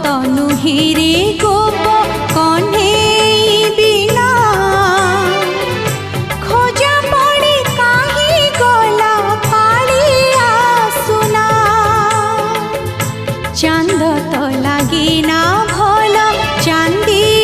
ତ ନୁହେଁ ରେ ଗୋପ କହ୍ନେଇ ବିନା ଖୋଜା ପଡ଼ି କାହିଁ ଗଲା କାଳିଆ ସୁନା। ଚାନ୍ଦ ତ ଲାଗିନା ଭଲ ଚାନ୍ଦି